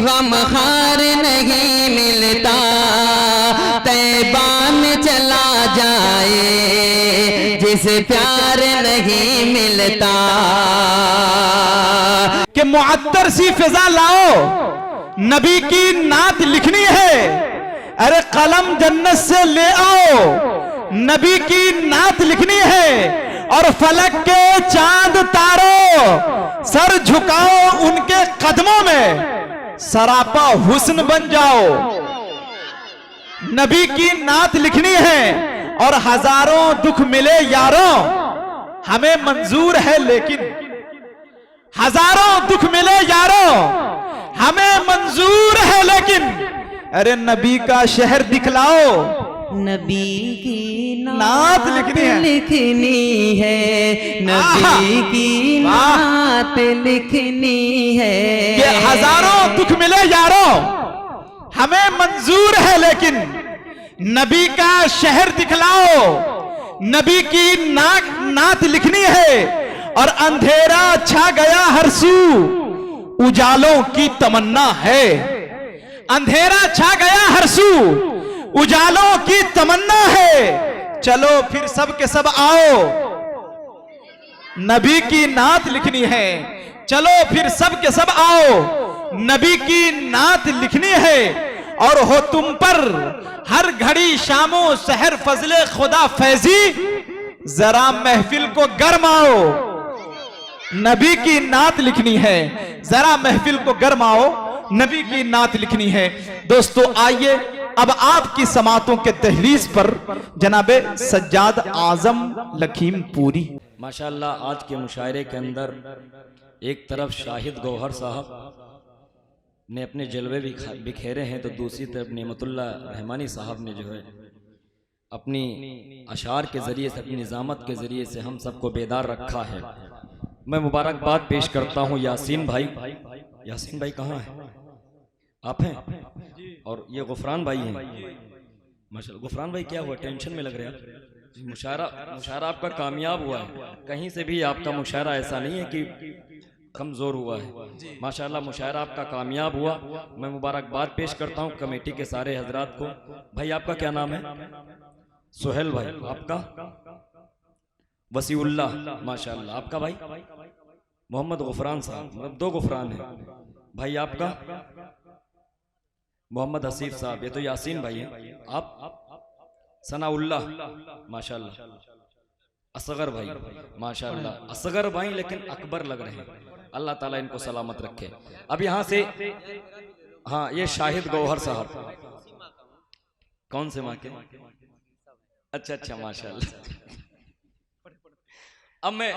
गम खार नहीं मिलता, तैबा में चला जाए जिसे प्यार नहीं मिलता। कि मुअत्तर सी फिजा लाओ, नबी की नात लिखनी है। अरे कलम जन्नत से ले आओ, नबी की नात लिखनी है। और फलक के चांद तारों सर झुकाओ उनके कदमों में, सरापा हुस्न बन जाओ। नबी की नात लिखनी है। और हजारों दुख मिले यारों हमें मंजूर है, लेकिन हजारों दुख मिले यारों हमें मंजूर है, लेकिन अरे नबी का शहर दिखलाओ। नबी की नात लिखनी है, नबी की नात लिखनी है। कि हजारों दुख मिले यारों हमें मंजूर है, लेकिन नबी का शहर दिखलाओ। नबी की नात लिखनी है। और अंधेरा छा गया हर सू, उजालों की तमन्ना है। अंधेरा छा गया हर सू, उजालों की तमन्ना है। चलो फिर सब के सब आओ, नबी की नात लिखनी है। चलो फिर सब के सब आओ, नबी की नात लिखनी है। और हो तुम पर हर घड़ी शामो सहर फजले खुदा फैजी, जरा महफिल को गरमाओ। नबी की नात लिखनी है, जरा महफिल को गरमाओ। नबी की नात लिखनी है। दोस्तों आइए अब आपकी समातों के दहलीज पर जनाबे सज्जाद आजम लखीमपुरी। माशाअल्लाह आज के मुशायरे के अंदर एक तरफ शाहिद गौहर साहब ने अपने जलवे भी बिखेरे हैं, तो दूसरी तरफ नेमतुल्लाह रहमानी साहब ने जो है अपनी अशार के ज़रिए से, अपनी निज़ामत के ज़रिए से हम सबको बेदार रखा है। मैं मुबारकबाद पेश करता हूँ यासीन भाई। यासीन भाई कहाँ हैं? आप हैं? और ये गुफरान भाई हैं। माशाअल्लाह गुफरान भाई क्या हुआ, टेंशन में लग रहे हैं? मुशायरा आपका कामयाब हुआ है। कहीं से भी आपका मुशायरा ऐसा नहीं है कि कमज़ोर हुआ है। माशाअल्लाह मुशायरा आपका कामयाब हुआ। मैं मुबारकबाद पेश करता हूँ कमेटी के सारे हजरात को। भाई आपका क्या नाम है? सुहेल भाई। आपका? वसीउल्लाह। माशाअल्लाह। आपका भाई? मोहम्मद गुफरान साहब, मतलब दो गुफरान है। भाई आपका? मोहम्मद हसीफ साहब। ये तो यासीन भाई हैं। आप? सनाउल्लाह। माशाअल्लाह। असगर भाई। माशाअल्लाह असगर भाई, लेकिन अकबर लग रहे हैं। अल्लाह ताला इनको सलामत रखे। अब यहाँ से हाँ, ये शाहिद गौहर साहब कौन से माँ के? अच्छा माशाअल्लाह। अब मैं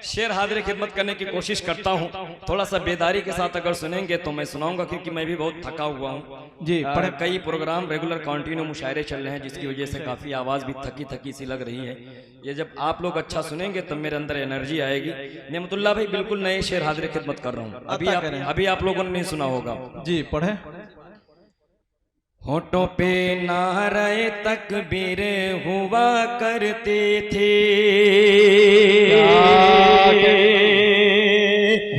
शेर हाजिर खिदमत करने की कोशिश करता हूँ। थोड़ा सा बेदारी के साथ अगर सुनेंगे तो मैं सुनाऊंगा, क्योंकि मैं भी बहुत थका हुआ हूँ जी। कई प्रोग्राम रेगुलर कंटिन्यू मुशायरे चल रहे हैं, जिसकी वजह से काफ़ी आवाज़ भी थकी सी लग रही है। ये जब आप लोग अच्छा सुनेंगे तो मेरे अंदर एनर्जी आएगी। नेमतुल्लाह भाई बिल्कुल नए शेर हाजिर खिदमत कर रहा हूँ। अभी आप लोगों ने नहीं सुना होगा जी। पढ़े। होठों पे नारे तकबीर हुआ करते थे,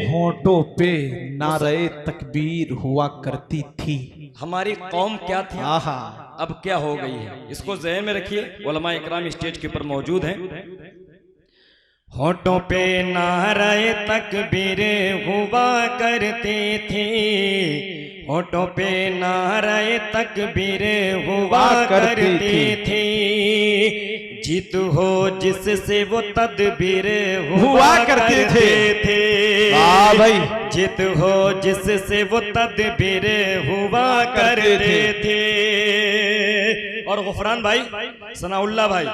होठों पे नारे तकबीर हुआ करती थी। हमारी कौम क्या थी, आहा अब क्या हो गई है, इसको ज़हन में रखिए। उलमा इकराम स्टेज के ऊपर मौजूद हैं। होठों पे नारे तकबीर हुआ करते थे, होठों पे नारे तकबीर हुआ करते थे। जीत हो जिससे वो तदबीर हुआ करते थे। भाई जीत हो जिससे वो तदबीर हुआ करते थे। और गुफरान भाई, सनाउल्लाह भाई,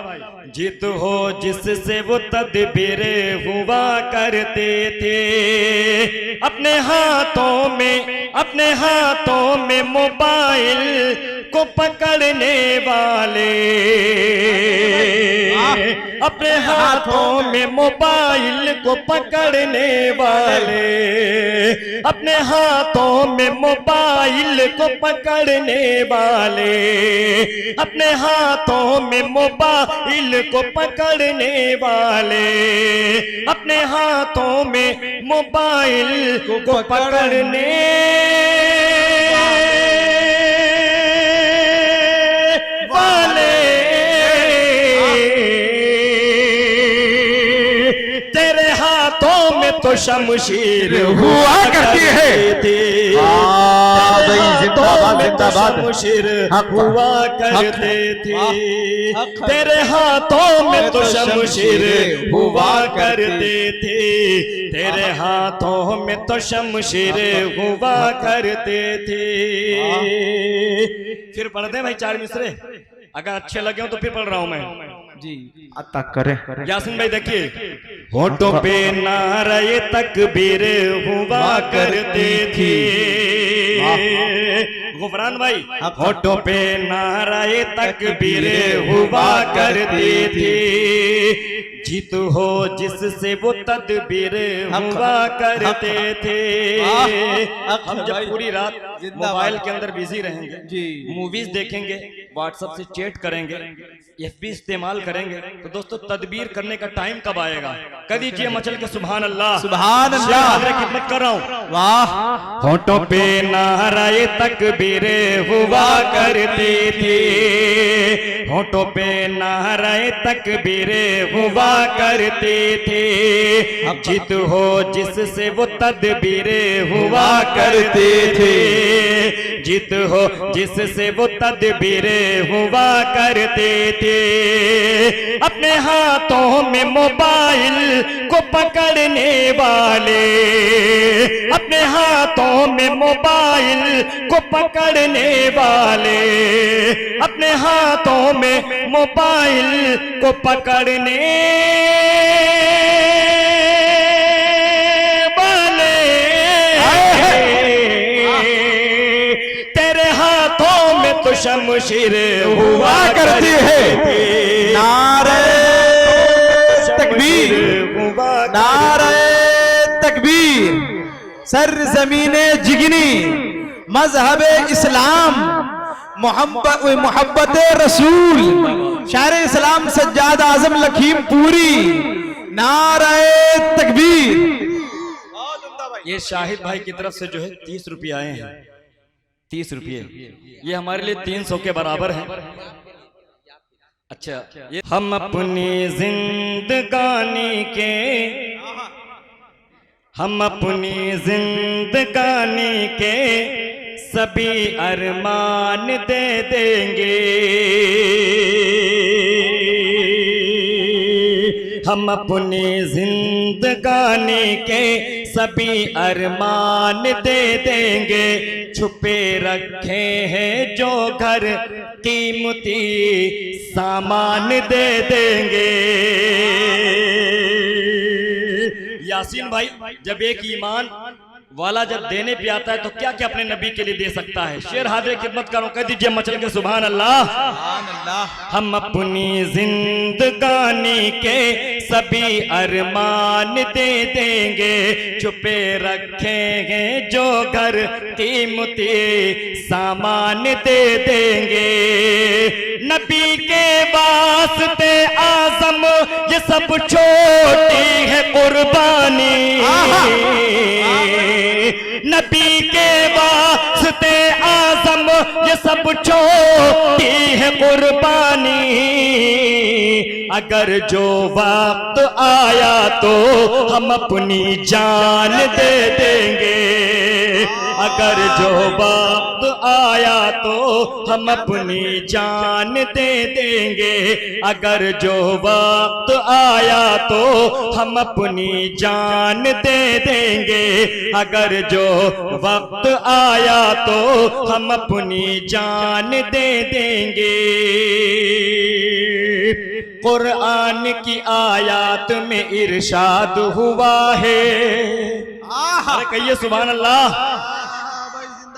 जीत हो जिससे वो तदबीर हुआ करते थे। अपने हाथों में मोबाइल को पकड़ने वाले, अपने हाथों में मोबाइल को पकड़ने वाले, अपने हाथों में मोबाइल को पकड़ने वाले, अपने हाथों में मोबाइल को पकड़ने वाले, अपने हाथों में मोबाइल को पकड़ने शमशीर हुआ करती है। हाँ भाई, जिंदाबाद, जिंदाबाद। शमशीर हक, हुआ हक, करते थे, हक, तेरे हाथों में तो शमशीर हुआ करते थे, तेरे हाथों में तो शमशीर हुआ करते थे। फिर पढ़ दे भाई 4 मिसरे, अगर अच्छे लगे हो तो फिर पढ़ रहा हूं मैं जी, अता करे यासीन भाई। देखिए, होठों पे नारे तकबीर हुआ करते थे, गुफरान भाई, होठों पे नारे तकबीर हुआ करते थे, जीत हो जिससे वो तदबीर हुआ करते थे। हम जब पूरी रात मोबाइल के अंदर बिजी रहेंगे जी, मूवीज देखेंगे, व्हाट्सएप से चैट करेंगे, एफबी इस्तेमाल करेंगे, तो दोस्तों तदबीर करने का टाइम कब आएगा? कह दीजिए मचल के सुभान अल्लाह, सुभान अल्लाह। खिदमत कर रहा हूं। वाह, होठों पे नारे तकबीर हुआ करते थे, होठों पे नारे तकबीर हुआ करते थे, जीत हो जिससे वो तदबीर हुआ करते थे, जीत हो जिससे वो तदबीर हुआ करते थे। अपने हाथों में मोबाइल को पकड़ने वाले, अपने हाथों में मोबाइल को पकड़ने वाले, अपने हाथों में मोबाइल को पकड़ने वाले, तेरे हाथों में तो शमशीर हुआ करती है, नारे तकबीर, नारे तकबीर, सर जमीने जिगनी, मजहब इस्लाम, मोहब्बत रसूल, शायर इस्लाम सज्जाद आजम लखीमपुरी, नारे तकबीर। ये शाहिद भाई की तरफ से जो है 30 रुपये आए हैं, 30 रुपये, ये हमारे लिए 300 के बराबर है। अच्छा, ये हम अपनी जिंदगानी के, हम अपनी जिंदगानी के सभी अरमान दे देंगे, हम अपनी जिंदगानी के सभी अरमान दे देंगे, छुपे रखे हैं जो घर कीमती सामान दे देंगे। यासीन भाई, जब एक ईमान वाला जब देने पे आता है तो क्या क्या अपने नबी के लिए दे सकता है? शेर हाजिर खिदमत करो, कह दीजिए मचल के सुभान अल्लाह। हम अपनी जिंदगानी के सभी अरमान दे देंगे, छुपे रखेंगे जो घर कीमती सामान दे देंगे, नबी के वास्ते आजम ये सब छोटी है कुर्बानी, नबी के वास्ते आजम ये सब छोटी है कुर्बानी, अगर जो वक्त आया तो हम अपनी जान दे देंगे, अगर जो वक्त आया तो हम अपनी जान दे देंगे, अगर जो वक्त आया तो हम अपनी जान दे देंगे, अगर जो वक्त आया तो हम अपनी जान दे देंगे। कुरान की आयत में इरशाद हुआ है, अरे कहिए सुभान अल्लाह।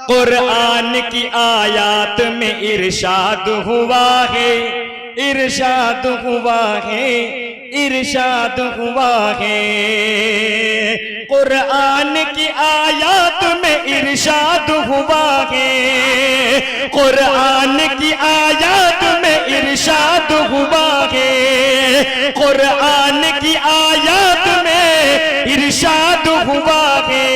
कुरान की आयत में इरशाद हुआ है, इरशाद हुआ है, इरशाद हुआ है, कुरान की आयत में इरशाद हुआ है, कुरान की आयत में इरशाद हुआ है, कुरान की आयत में इरशाद हुआ है,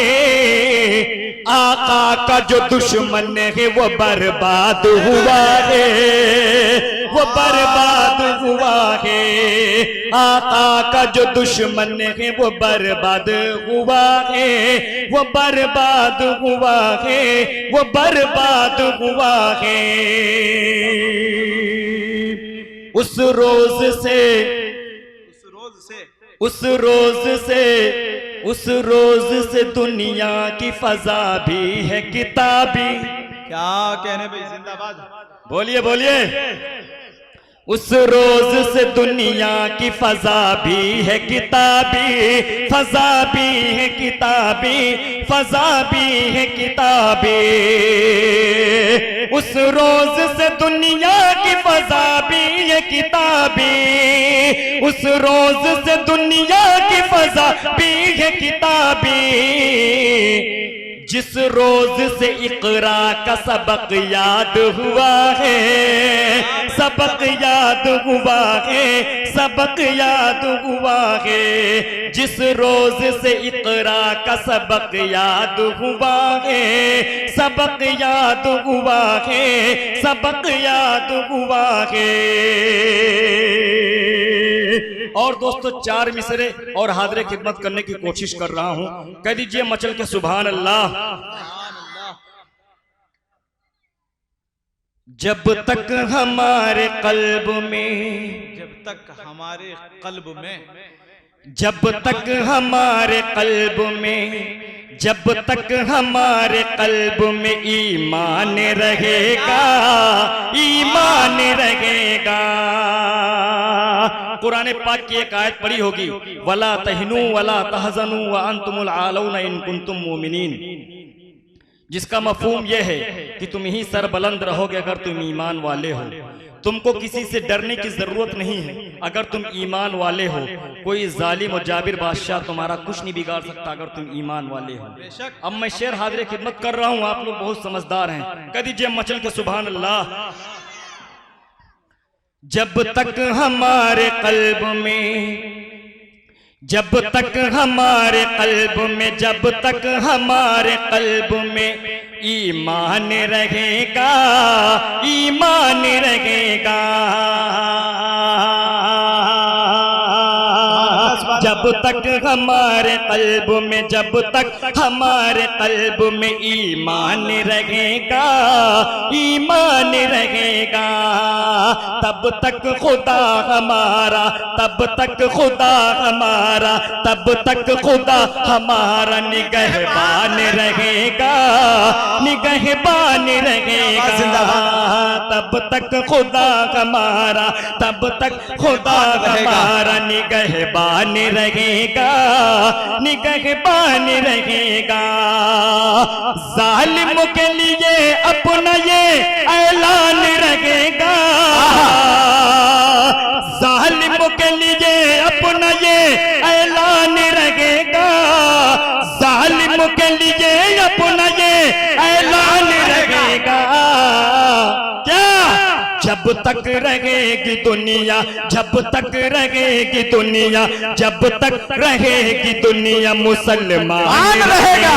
आका का जो दुश्मन है वो बर्बाद हुआ है, वो बर्बाद हुआ है। आका का जो दुश्मन है वो बर्बाद हुआ है, वो बर्बाद हुआ है, वो बर्बाद हुआ है। उस रोज से उस रोज से दुनिया की फजा भी है किताबी। क्या कहने भाई, जिंदाबाद। बोलिए बोलिए। उस रोज से दुनिया की फजा भी है किताबी, फजा भी है किताबी, फजा भी है किताबी। उस रोज से दुनिया की फजा भी है किताबी, उस रोज से दुनिया की फजा भी है किताबी। जिस रोज से इकरा का सबक याद हुआ है, सबक याद हुआ है, सबक याद हुआ है। जिस रोज से इकरा का सबक याद हुआ है, सबक याद हुआ है, सबक याद हुआ है। और दोस्तों 4 मिसरे और हाज़िर खिदमत करने की कोशिश कर रहा हूं, कह दीजिए मचल के सुभान अल्लाह। जब तक हमारे कल्ब में, जब तक हमारे कल्ब में, जब तक हमारे कल्ब में, जब तक हमारे कल्ब में ईमान रहेगा, ईमान रहेगा। कुरान पाक की एक आयत पढ़ी होगी, वला तहनु वला तहजनु व अंतुमुल आलौना इन कुंतुम मोमिनीन, जिसका मफहूम यह है कि तुम ही सरबलंद रहोगे अगर तुम ईमान वाले हो। तुमको किसी से डरने की जरूरत नहीं है अगर तुम ईमान वाले हो। कोई जालिम और जाबिर बादशाह तुम्हारा कुछ नहीं बिगाड़ सकता अगर तुम ईमान वाले हो। अब मैं शेर हाजिर खिदमत कर रहा हूं, आप लोग बहुत समझदार हैं, कह दीजिए मचल के सुभान अल्लाह। जब तक हमारे कल्ब में, जब तक हमारे कल्ब में, जब तक हमारे कल्ब में ईमान रहेगा, ईमान रहेगा। जब तक हमारे कल्ब में, जब तक हमारे कल्ब में ईमान रहेगा, ईमान रहेगा, तब तक खुदा हमारा, तब तक खुदा हमारा, तब तक खुदा हमारा निगहबान रहेगा, निगहबान रहेगा। तब तक खुदा हमारा, तब तक खुदा हमारा निगहबान रहेगा, निगहबान रहेगा। जालिम के लिए अपना ये ऐलान रहेगा, जालिम के लिए अपना ये ऐलान रहेगा, जालिम के लिए अपना ये ऐलान रहेगा। क्या? जब तक रहेगी दुनिया, जब तक रहेगी दुनिया, जब तक रहेगी दुनिया मुसलमान रहेगा।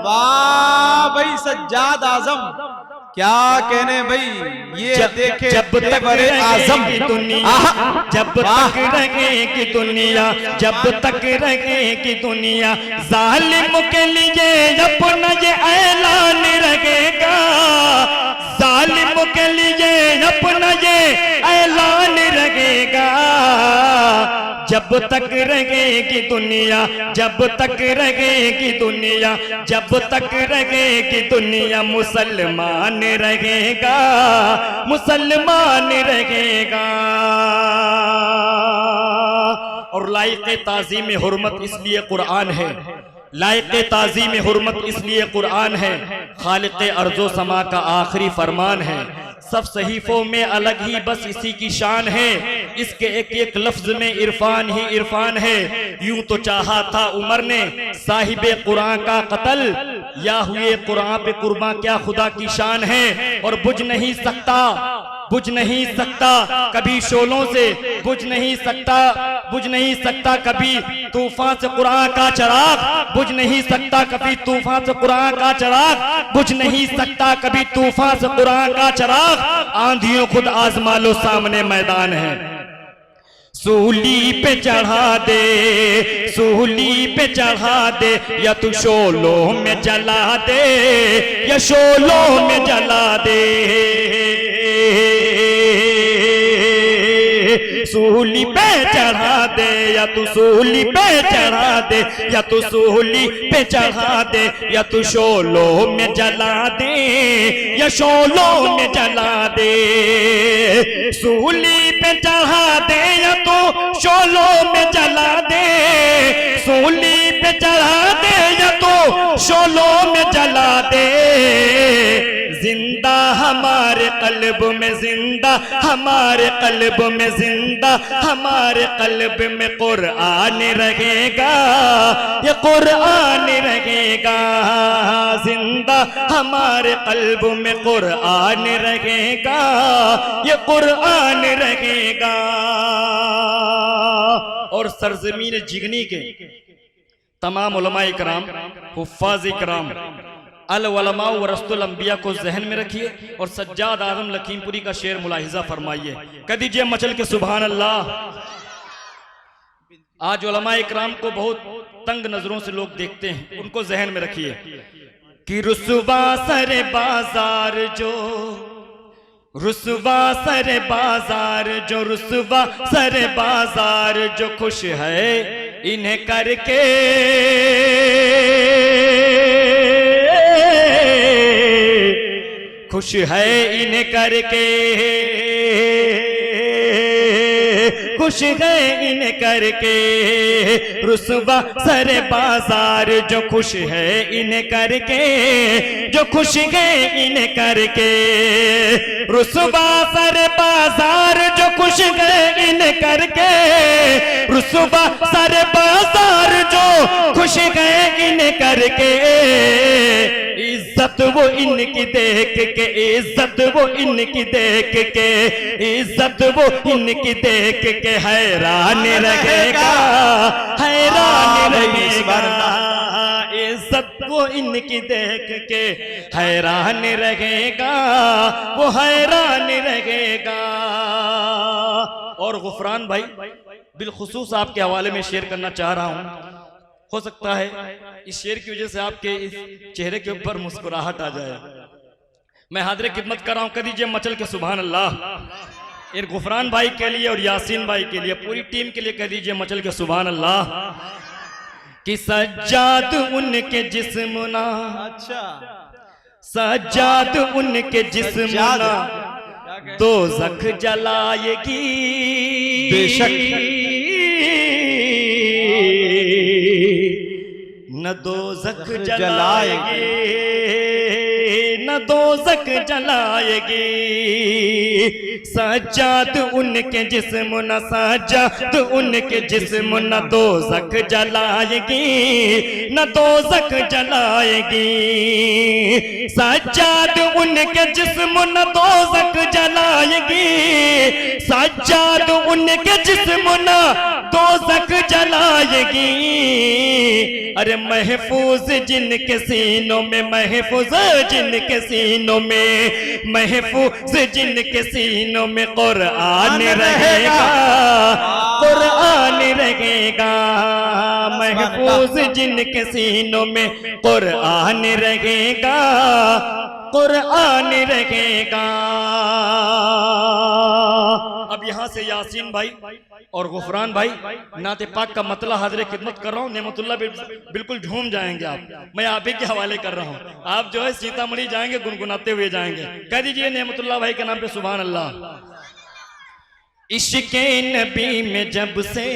वाह भाई सज्जाद आजम, क्या कहने भाई, ये देखे जब तक रहेगी दुनिया, जब तक रहेगी दुनिया, जब तक रहेगी दुनिया, जालिम के लिए अपना ये ऐलान रहेगा, जालिम के लिए अपना ये ऐलान रहेगा। जब तक रहेगी दुनिया, जब तक रहेगी दुनिया, जब तक रहेगी दुनिया मुसलमान रहेगा, मुसलमान रहेगा। और लायक ताज़ीम हुर्मत इसलिए कुरान है, लायक ताज़ीम हुर्मत इसलिए कुरान है, खालिक अर्ज़ो समा का आखिरी फरमान है। सब सहीफों में अलग ही बस इसी की शान है, इसके एक एक लफ्ज में इरफान ही इरफान है। यूं तो चाहा था उमर ने साहिबे कुरान का कत्ल, या हुए कुरान पे कुर्बान क्या खुदा की शान है। और बुझ नहीं सकता बुझ नहीं सकता कभी शोलों से, बुझ नहीं सकता कभी तूफान से कुरान का चराग, बुझ नहीं सकता कभी तूफान से कुरान का चराग, बुझ नहीं सकता कभी तूफान से कुरान का चराग। आंधियों खुद आजमा लो, सामने मैदान है। सूली पे चढ़ा दे, सूली पे चढ़ा दे, या तू शोलों में जला दे, या शोलों में जला दे। सूली पे चढ़ा दे, या तू सूली पे चढ़ा दे, या तू सूली पे चढ़ा दे, या तू शोलों में जला दे, या शोलों में जला दे। सूली पे चढ़ा दे, या तू शोलों में जला दे, सूली पे चढ़ा दे, या तू शोलों में जला दे। जिंदा हमारे कल्ब में, जिंदा हमारे कल्ब में, जिंदा हमारे कल्ब में कुरान रहेगा, ये कुरान रहेगा। जिंदा हमारे कल्ब में कुरान रहेगा, ये कुरान रहेगा। और सरजमीन जिगनी के तमाम उलमाए कराम, हुफ्फाज़ कराम, अल उलमा वरसतुल अंबिया को जहन में रखिए और सज्जाद आजम लखीमपुरी का शेर मुलाहिजा फरमाइए। कह दीजिए मचल के सुभान अल्लाह। आज उलमा इकराम को बहुत तंग नजरों से लोग देखते हैं, उनको जहन में रखिए कि रुसवा सरे बाजार जो, रुसवा सरे बाजार जो, रुसवा सरे बाजार जो खुश है इन्हें करके, खुश है इन्हें करके, खुश है इन्हें करके। रुसवा सरे बाजार जो खुश है इन्हें करके, जो खुश है इन्हें करके। रुसवा सरे बाजार जो खुश है इन्हें करके, रुसवा सरे बाजार जो खुश है इन्हें करके। इज्जत वो इनकी देख के, इज्जत वो इनकी देख के, इज्जत वो इनकी देख के हैरान रहेगा, हैरान रहेगा। इज्जत वो इनकी देख के हैरान रहेगा, वो हैरान रहेगा। और गुफरान भाई बिलखुसूस आपके हवाले में शेयर करना चाह रहा हूं। हो सकता है इस शेर की वजह से आपके इस चेहरे के ऊपर मुस्कुराहट आ जाए। मैं हाजिर खिदमत कर रहा हूं, कर दीजिए मचल के सुभान अल्लाह। इन गुफरान भाई के लिए और यासीन भाई के लिए, पूरी टीम के लिए कह दीजिए मचल के सुभान अल्लाह। कि सज्जाद उनके जिस्म ना, सज्जाद उनके जिस्म ना दोज़ख जलाएगी, बेशक न दोज़ख जलाएगी, न दोज़ख जलाएगी। सज्जाद उनके जिस्म न, सज्जाद उनके जिस्म न दोज़ख जलाएगी, न दोज़ख जलाएगी। सज्जाद उनके जिस्म न दोज़ख जलाएगी, सज्जाद उनके जिस्म न दोज़ख जलाएगी। अरे महफूज जिनके सीनों में, महफूज जिनके सीनों में, महफूज जिनके सीनों में कुरान रहेगा, कुरान रहेगा। महफूज जिनके सीनों में कुरान रहेगा, कुरान रहेगा। अब यहां से यासीन भाई और गुफरान भाई नाते पाक का मतला हाजिर खिदमत कर रहा हूँ। नेमतुल्लाह बिल्कुल झूम जाएंगे आप, मैं आप ही के हवाले कर रहा हूँ। आप जो है सीतामढ़ी जाएंगे गुनगुनाते हुए जाएंगे। कह दीजिए नेमतुल्लाह भाई के नाम पे सुभान अल्लाह। इश्क़े नबी में जब से,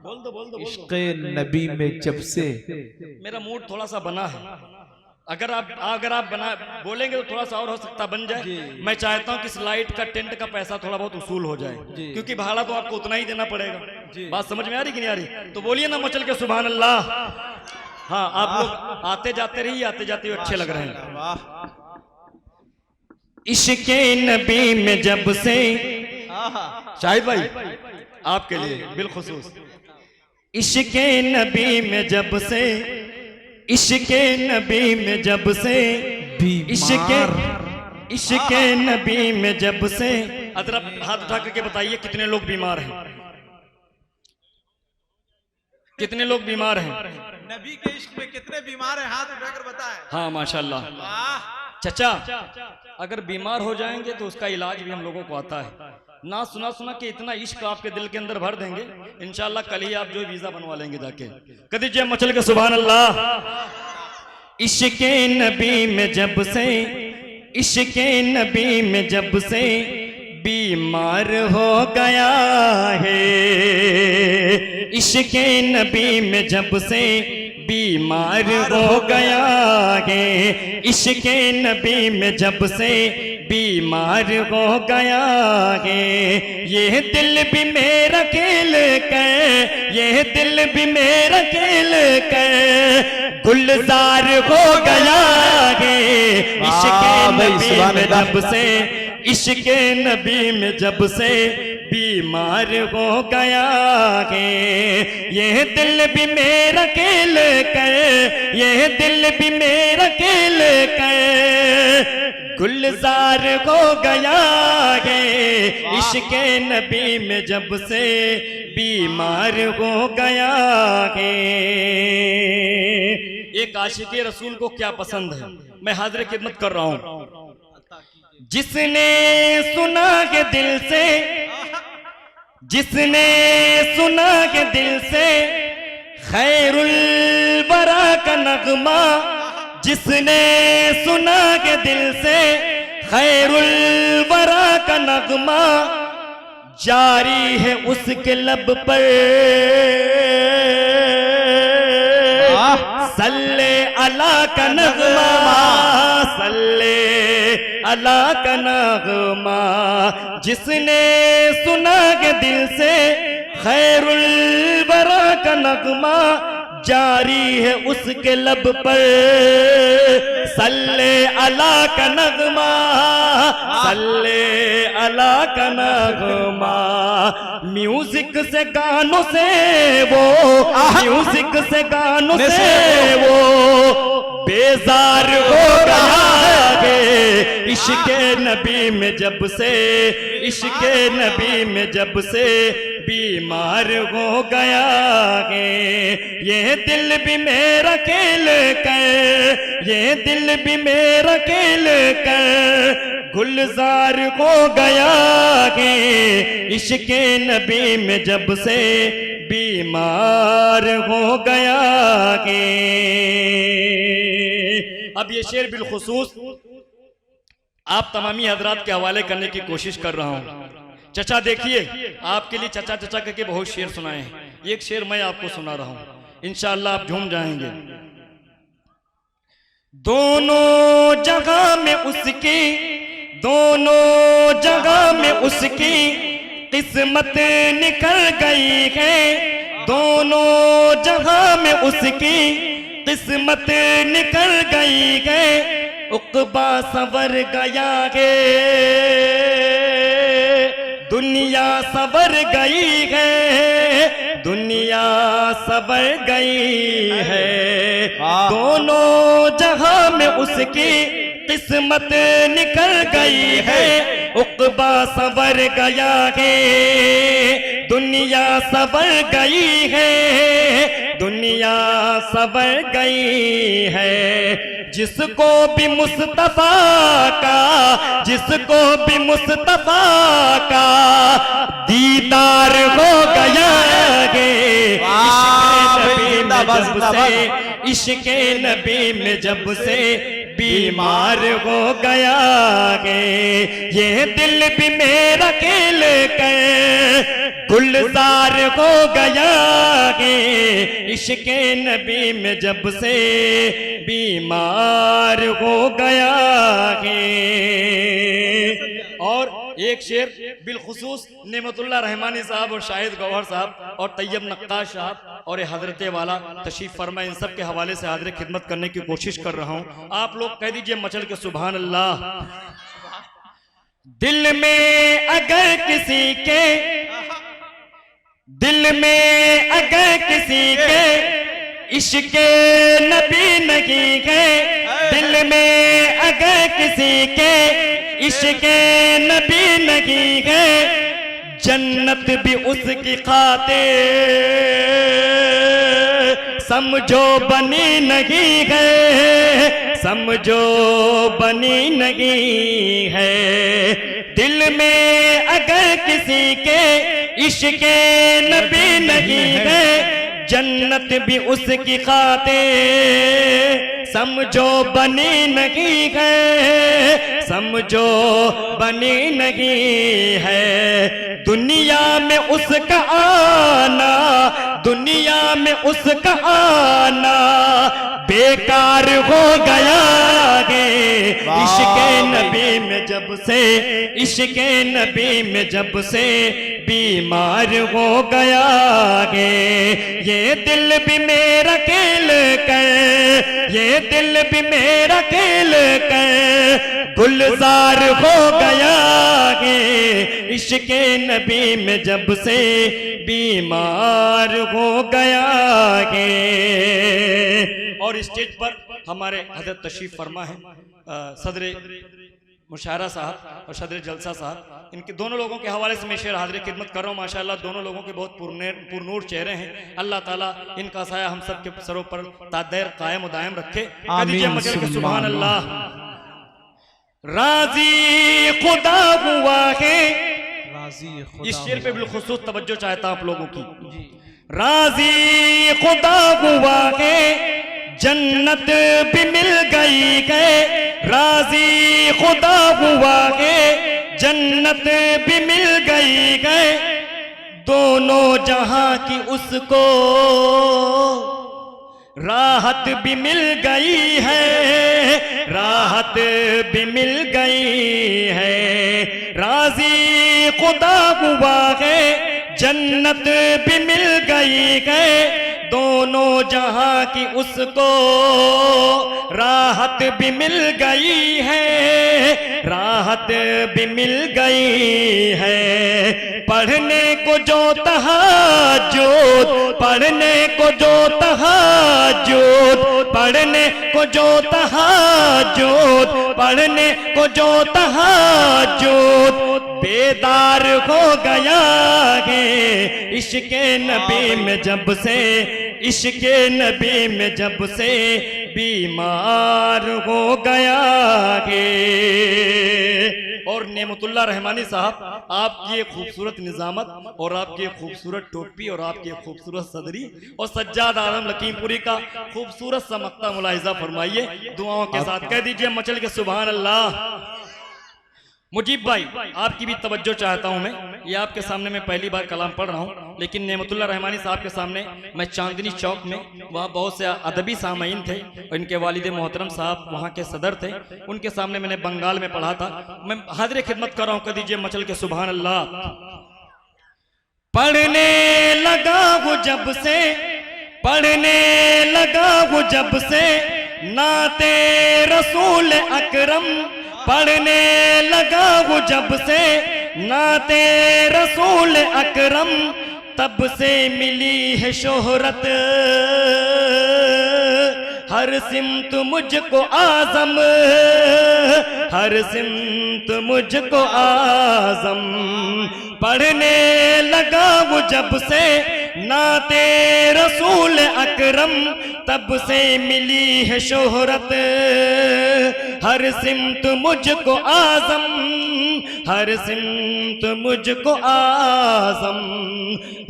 बोल दो इश्क़े नबी में जब से। मेरा मूड थोड़ा सा बना है, अगर आप बना बोलेंगे तो थोड़ा सा और हो सकता बन जाए। मैं चाहता हूं कि इस लाइट का टेंट का पैसा थोड़ा बहुत वसूल हो जाए, क्योंकि भाड़ा तो आपको उतना ही देना पड़ेगा। बात समझ में आ रही कि नहीं आ रही? तो बोलिए ना मचल के सुभान अल्लाह। हाँ, आप लोग आते जाते रहिए, आते जाते हुए अच्छे लग रहे हैं। इश्क़े नबी में जब से, शाहिद भाई आपके लिए बिलखुसूस, इश्क़े नबी में जब से, इश्क़े नबी में जब से, इश्क़े नबी में जब से। अदरक हाथ उठा करके बताइए कितने लोग बीमार हैं, कितने लोग बीमार हैं? नबी के इश्क में कितने बीमार हैं, हाथ उठाकर बताएं। हाँ माशाल्लाह। चचा अगर बीमार हो जाएंगे तो उसका इलाज भी हम लोगों को आता है। ना सुना सुना कि इतना इश्क आपके दिल के अंदर भर देंगे, इंशाल्लाह कल ही आप जो वीजा बनवा लेंगे जाके। कदी जय मचल के सुभान अल्लाह। इश्क़े नबी में जब से, इश्क़े नबी में जब से बीमार हो गया है, इश्क़े नबी में जब से बीमार हो गया है, इश्क़े नबी में जब से बीमार हो गया है। ये दिल भी मेरा खेल कर, ये दिल भी मेरा खेल कर गुलजार हो गया है, इश्क़े नबी में जब से, इश्क़े नबी में जब से बीमार हो गया है। ये दिल भी मेरा खेल कर, ये दिल भी मेरा खेल कर गुलजार हो गया है, इश्क़े नबी में जब से बीमार हो गया है। एक आशिक़े रसूल को क्या पसंद है, मैं हाज़िर खिदमत कर रहा हूं। जिसने सुना के दिल से, जिसने सुना के दिल से खैरुल बरा का नगमा, जिसने सुना के दिल से खैरुल बरा का नगमा, जारी है उसके लब पर सल्ले अला का नगमा, सल्ले अला का नगमा। जिसने सुना के दिल से खैरुल बरा का नगमा, जारी है उसके लब पर सल्ले अला का नगमा, सल्ले अला का नगमा। म्यूजिक से गानों से वो, म्यूजिक से गानों से वो बेजार हो गया है, इश्क़े नबी में जब से, इश्क़े नबी में जब से बीमार हो गया है। ये दिल भी मेरा खेल कर, ये दिल भी मेरा खेल कर गुलजार हो गया है, इश्क़े नबी में जब से बीमार हो गया है। अब ये शेर बिलखुसूस आप तमामी हजरात के हवाले करने की कोशिश कर रहा हूं। चचा देखिए, आपके लिए चचा चचा करके बहुत शेर सुनाए हैं। एक शेर मैं आपको सुना रहा हूं, इंशाअल्लाह आप झूम जाएंगे। दोनों जगह में उसकी, दोनों जगह में उसकी किस्मत निकल गई है, दोनों जगह में उसकी किस्मत निकल गई है। उक़बा सवर गया है, दुनिया सवर गई है, दुनिया सवर गई है। दोनों जहां में उसकी किस्मत निकल गई है। उक़बा सवर गया है, दुनिया सवर गई है, दुनिया सवर गई है। जिसको भी मुस्तफा का, जिसको भी मुस्तफा का दीदार हो गया है, इश्क़े नबी में जब से बीमार हो गया है। ये दिल भी मेरा खेल कर गुलजार हो गया है, इश्क़े नबी में जब से बीमार हो गया है। और एक शेर बिलखुसूस नेमतुल्लाह रहमानी साहब और शाहिद गौहर साहब और तैयब नक्काश साहब और हजरत वाला तशरीफ फरमा, इन सब के हवाले से हाज़िर खिदमत करने की कोशिश कर रहा हूँ। आप लोग कह दीजिए मचल के सुभान अल्लाह। दिल में अगर किसी के, दिल में अगर किसी के इश्क नबी नहीं है, दिल में अगर किसी के इश्क नबी नहीं है, जन्नत भी उसकी खातिर समझो बनी नहीं है, समझो बनी नहीं है। दिल में अगर किसी के इश्क नबी नहीं है, जन्नत भी उसकी खातिर समझो बनी नहीं है, समझो बनी नहीं है। दुनिया में उसका आना, दुनिया में उसका आना बेकार हो गया है। इश्क नबी में जब से, इश्क नबी में जब से बीमार हो गया है। ये दिल भी मेरा खेल कर, ये दिल भी मेरा खेल कर गुलजार हो गया है। इश्क नबी में जब से बीमार हो गया है। और स्टेज पर हमारे हजरत तशरीफ फरमा है सदर मुशायरा साहब और सदर जलसा साहब। इनके दोनों लोगों के हवाले से मैं शेर हाजिर खिदमत कर रहा हूँ। माशाअल्लाह दोनों लोगों के बहुत पुरनूर चेहरे हैं। अल्लाह ताला इनका साया हम सब के सरों पर तादेर कायम व दायम रखे। आमीन सुभान अल्लाह। राजी खुदा हुआ है, इस शेर पे बिलखुसूस तवज्जो चाहता हूं आप लोगों की। राजी खुदा हुआ है, जन्नत भी मिल गई है। राजी खुदा हुआ है, जन्नत भी मिल गई है। दोनों जहां की उसको राहत भी मिल गई है, राहत भी मिल गई है। राजी खुदा हुआ है, जन्नत भी मिल गई है। दोनों जहां की उसको राहत भी मिल गई है, राहत भी मिल गई है। पढ़ने को जो तहज्जुद, पढ़ने को जो तहज्जुद, पढ़ने को जो तहज्जुद, पढ़ने को जो तहज्जुद बेदार हो गया है। इश्क नबी में जब से, इश्क नबी में जब से बीमार हो गया है। और नेमतुल्लाह रहमानी साहब, आपकी ये खूबसूरत निजामत और आपकी ये खूबसूरत टोपी और आपकी खूबसूरत सदरी और सज्जाद आलम लकीमपुरी का खूबसूरत सा मक्ता मुलाहिजा फरमाइए दुआओं के साथ। कह दीजिए मचल के सुभान अल्लाह। मुजीब भाई, आपकी भी तवज्जो चाहता हूं मैं। ये आपके सामने मैं पहली बार कलाम पढ़ रहा हूं, लेकिन नेमतुल्लाह रहमानी साहब के सामने मैं चांदनी चौक में, वहाँ बहुत से अदबी सामईन थे और इनके वालिद मोहतरम साहब वहाँ के सदर थे। उनके सामने मैंने बंगाल में पढ़ा था। मैं हाजिर खिदमत कर रहा हूँ। कह दीजिए मचल के सुभान अल्लाह। पढ़ने लगा वो जब से, पढ़ने लगा वो जब से नाते रसूल अकरम, पढ़ने लगा वो जब से नाते रसूल अकरम, तब से मिली है शोहरत हर सिमत मुझको आजम, हर सिमत मुझको आजम। पढ़ने लगा वो जब से नाते रसूल अकरम, तब से मिली है शोहरत हर सिमत मुझको आजम, हर सिमत मुझको आजम।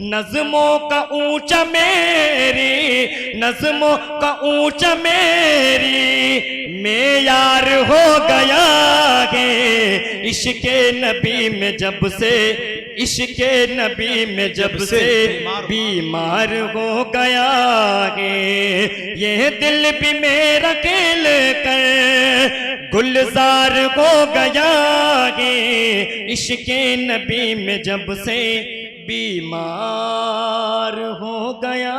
नज़्मों का ऊंचा मेरी, नज़्मों का ऊंचा मेरी मेयार हो गया है। इश्क नबी में जब से, इश्क नबी में जब से बीमार हो गया है। ये दिल भी मेरा खेल कर गुलजार हो गया है। इश्क नबी में जब से बीमार हो गया।